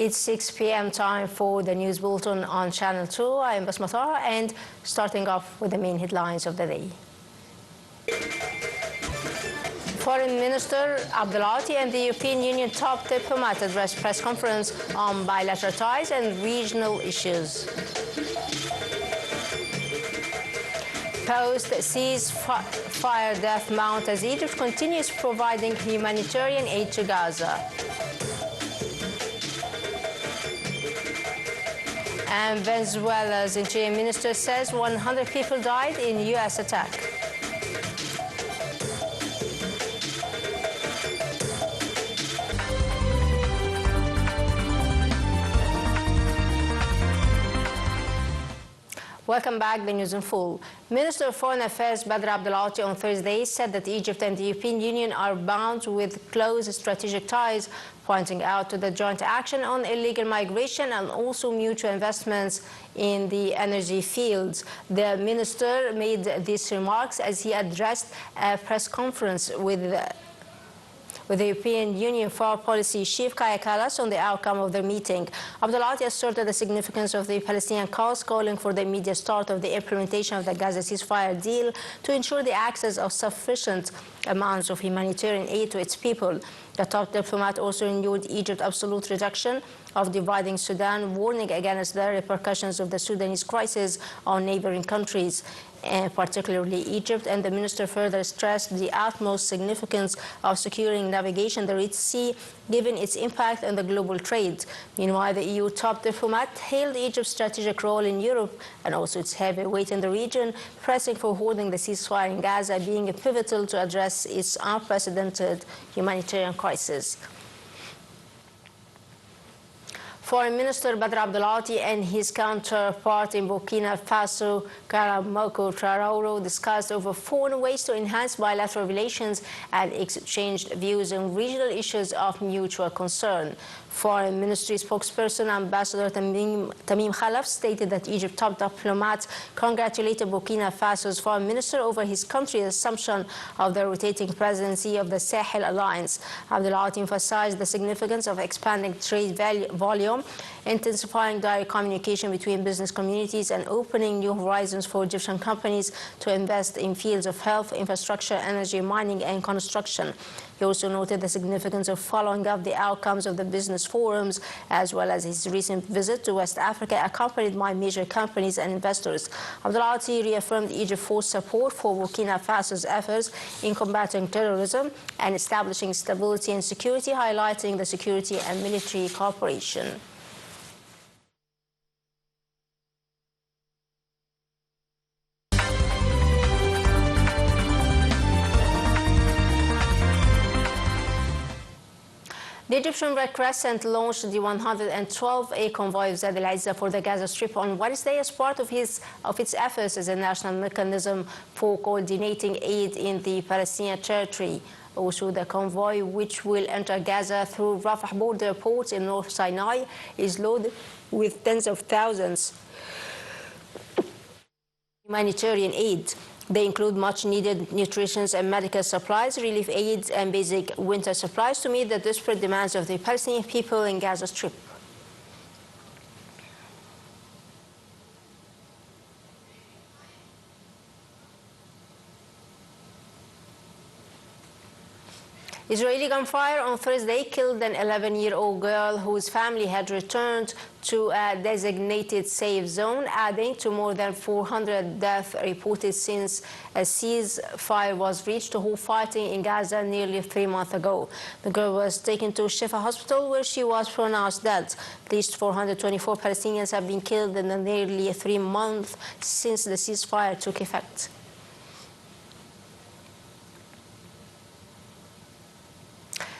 It's 6 p.m. time for the news bulletin on Channel 2. I am Bethha, and starting off with the main headlines of the day. Foreign Minister Abdulati and the European Union top diplomat addressed press conference on bilateral ties and regional issues. Post-ceasefire death mount as Egypt continues providing humanitarian aid to Gaza. And Venezuela's interior minister says 100 people died in U.S. attack. Welcome back, the news in full. Minister of Foreign Affairs Badr Abdulati on Thursday said that Egypt and the European Union are bound with close strategic ties, pointing out to the joint action on illegal migration and also mutual investments in the energy fields. The minister made these remarks as he addressed a press conference with the European Union Foreign Policy Chief Kaya Kallas on the outcome of their meeting. Abdulati asserted the significance of the Palestinian cause, calling for the immediate start of the implementation of the Gaza ceasefire deal to ensure the access of sufficient amounts of humanitarian aid to its people. The top diplomat also renewed Egypt's absolute rejection of dividing Sudan, warning against the repercussions of the Sudanese crisis on neighboring countries, particularly Egypt, and the minister further stressed the utmost significance of securing navigation the Red Sea, given its impact on the global trade. Meanwhile, the EU top diplomat hailed Egypt's strategic role in Europe and also its heavy weight in the region, pressing for holding the ceasefire in Gaza, being pivotal to address its unprecedented humanitarian crisis. Foreign Minister Badr Abdulati and his counterpart in Burkina Faso, Karamoko Traoré, discussed over phone ways to enhance bilateral relations and exchanged views on regional issues of mutual concern. Foreign Ministry spokesperson Ambassador Tamim Khalaf stated that Egypt top diplomat congratulated Burkina Faso's foreign minister over his country's assumption of the rotating presidency of the Sahel Alliance. Abdulati emphasized the significance of expanding trade volume, intensifying direct communication between business communities, and opening new horizons for Egyptian companies to invest in fields of health, infrastructure, energy, mining, and construction. He also noted the significance of following up the outcomes of the business forums, as well as his recent visit to West Africa, accompanied by major companies and investors. Abdulati reaffirmed Egypt's full support for Burkina Faso's efforts in combating terrorism and establishing stability and security, highlighting the security and military cooperation. The Egyptian Red Crescent launched the 112A convoy of Zaid al-Izza for the Gaza Strip on Wednesday as part of its efforts as a national mechanism for coordinating aid in the Palestinian territory. Also, the convoy, which will enter Gaza through Rafah border ports in North Sinai, is loaded with tens of thousands of humanitarian aid. They include much-needed nutrition and medical supplies, relief aids, and basic winter supplies to meet the desperate demands of the Palestinian people in Gaza Strip. Israeli gunfire on Thursday killed an 11-year-old girl whose family had returned to a designated safe zone, adding to more than 400 deaths reported since a ceasefire was reached to halt fighting in Gaza nearly 3 months ago. The girl was taken to Shifa Hospital, where she was pronounced dead. At least 424 Palestinians have been killed in the nearly 3 months since the ceasefire took effect.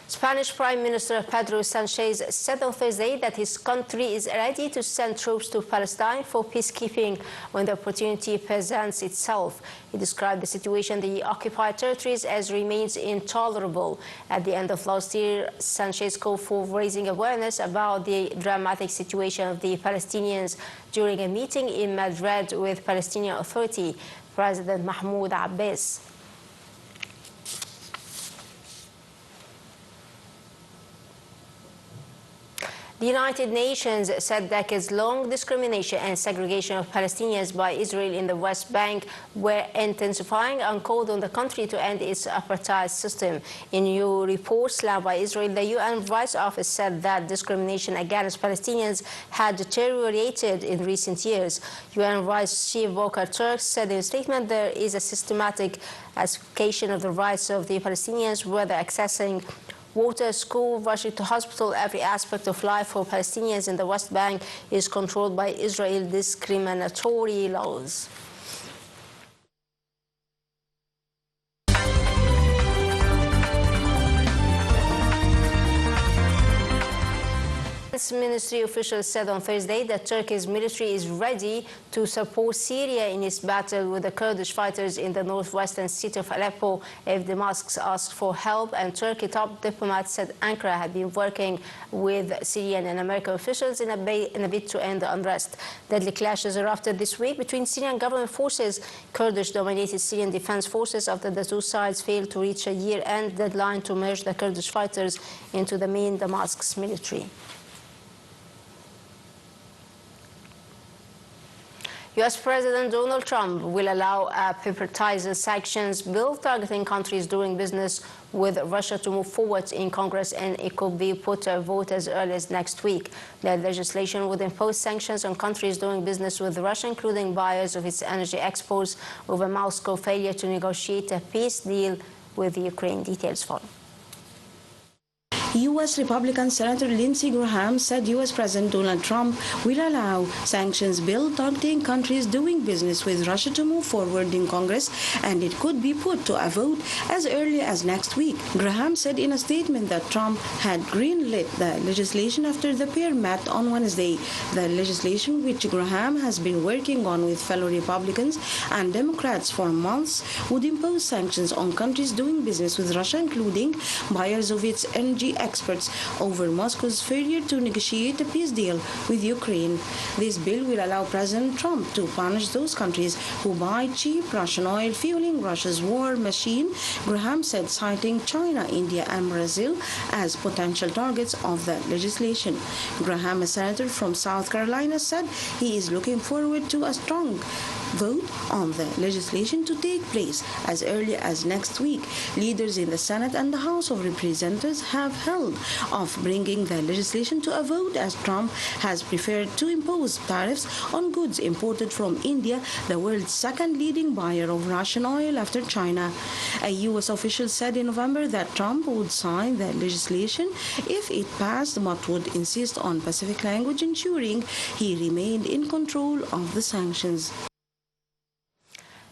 Spanish Prime Minister Pedro Sanchez said on Thursday that his country is ready to send troops to Palestine for peacekeeping when the opportunity presents itself. He described the situation in the occupied territories as remains intolerable. At the end of last year, Sanchez called for raising awareness about the dramatic situation of the Palestinians during a meeting in Madrid with Palestinian Authority President Mahmoud Abbas. The United Nations said decades-long discrimination and segregation of Palestinians by Israel in the West Bank were intensifying and called on the country to end its apartheid system. In a new report slammed by Israel, the UN Rights Office said that discrimination against Palestinians had deteriorated in recent years. UN Rights Chief Volker Turk said in a statement there is a systematic asphyxiation of the rights of the Palestinians, whether accessing water, school, rushing to hospital. Every aspect of life for Palestinians in the West Bank is controlled by Israel's discriminatory laws. Ministry officials said on Thursday that Turkey's military is ready to support Syria in its battle with the Kurdish fighters in the northwestern city of Aleppo if Damascus asks for help. And Turkey top diplomats said Ankara had been working with Syrian and American officials in a bid to end the unrest. Deadly clashes erupted this week between Syrian government forces, Kurdish-dominated Syrian defense forces after the two sides failed to reach a year-end deadline to merge the Kurdish fighters into the main Damascus military. U.S. President Donald Trump will allow a bipartisan sanctions bill targeting countries doing business with Russia to move forward in Congress, and it could be put to a vote as early as next week. The legislation would impose sanctions on countries doing business with Russia, including buyers of its energy exports, over Moscow's failure to negotiate a peace deal with Ukraine. Details follow. U.S. Republican Senator Lindsey Graham said U.S. President Donald Trump will allow sanctions bill targeting countries doing business with Russia to move forward in Congress, and it could be put to a vote as early as next week. Graham said in a statement that Trump had greenlit the legislation after the pair met on Wednesday. The legislation, which Graham has been working on with fellow Republicans and Democrats for months, would impose sanctions on countries doing business with Russia, including buyers of its energy experts, over Moscow's failure to negotiate a peace deal with Ukraine. This bill will allow President Trump to punish those countries who buy cheap Russian oil, fueling Russia's war machine, Graham said, citing China, India, and Brazil as potential targets of the legislation. Graham, a senator from South Carolina, said he is looking forward to a strong vote on the legislation to take place as early as next week. Leaders in the Senate and the House of Representatives have held off bringing the legislation to a vote, as Trump has preferred to impose tariffs on goods imported from India, the world's second leading buyer of Russian oil after China. A U.S. official said in November that Trump would sign the legislation if it passed, but would insist on Pacific language, ensuring he remained in control of the sanctions.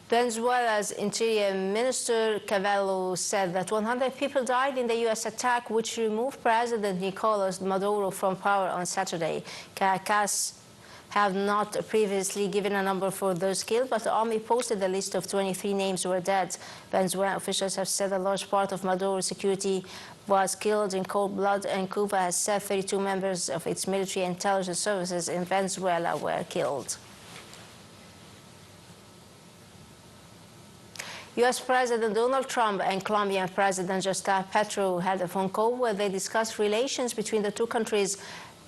Venezuela's Interior Minister Cavallo said that 100 people died in the U.S. attack which removed President Nicolas Maduro from power on Saturday. Caracas have not previously given a number for those killed, but the army posted a list of 23 names who were dead. Venezuelan officials have said a large part of Maduro's security was killed in cold blood, and Cuba has said 32 members of its military intelligence services in Venezuela were killed. U.S. President Donald Trump and Colombian President Gustavo Petro had a phone call where they discussed relations between the two countries.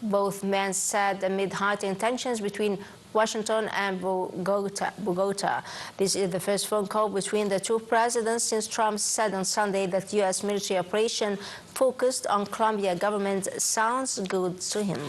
Both men said amid heightened tensions between Washington and Bogota. This is the first phone call between the two presidents since Trump said on Sunday that U.S. military operation focused on Colombian government sounds good to him.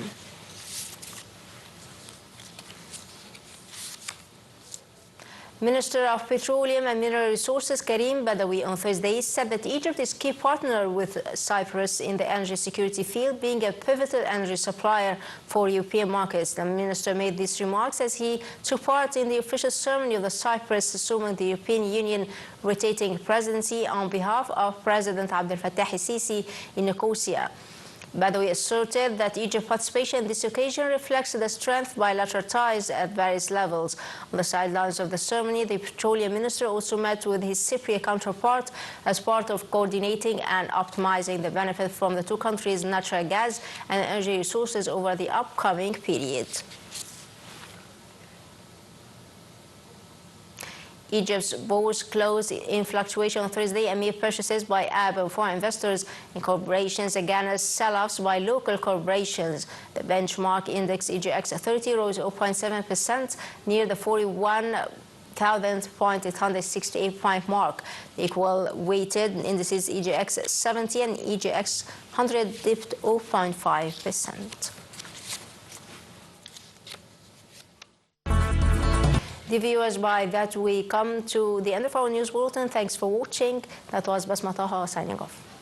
Minister of Petroleum and Mineral Resources Karim Badawi on Thursday said that Egypt is a key partner with Cyprus in the energy security field, being a pivotal energy supplier for European markets. The minister made these remarks as he took part in the official ceremony of the Cyprus assuming the European Union rotating presidency on behalf of President Abdel Fattah el-Sisi in Nicosia. Badawi asserted that Egypt's participation in this occasion reflects the strength of bilateral ties at various levels. On the sidelines of the ceremony, the petroleum minister also met with his Cypriot counterpart as part of coordinating and optimizing the benefit from the two countries' natural gas and energy resources over the upcoming period. Egypt's bourse closed in fluctuation on Thursday amid purchases by Arab and foreign investors and corporations against sell-offs by local corporations. The benchmark index EGX 30 rose 0.7% near the 41,868 point mark. The equal weighted indices EGX 70 and EGX 100 dipped 0.5%. Dear viewers, by that we come to the end of our news bulletin. Thanks for watching. That was Basma Taha signing off.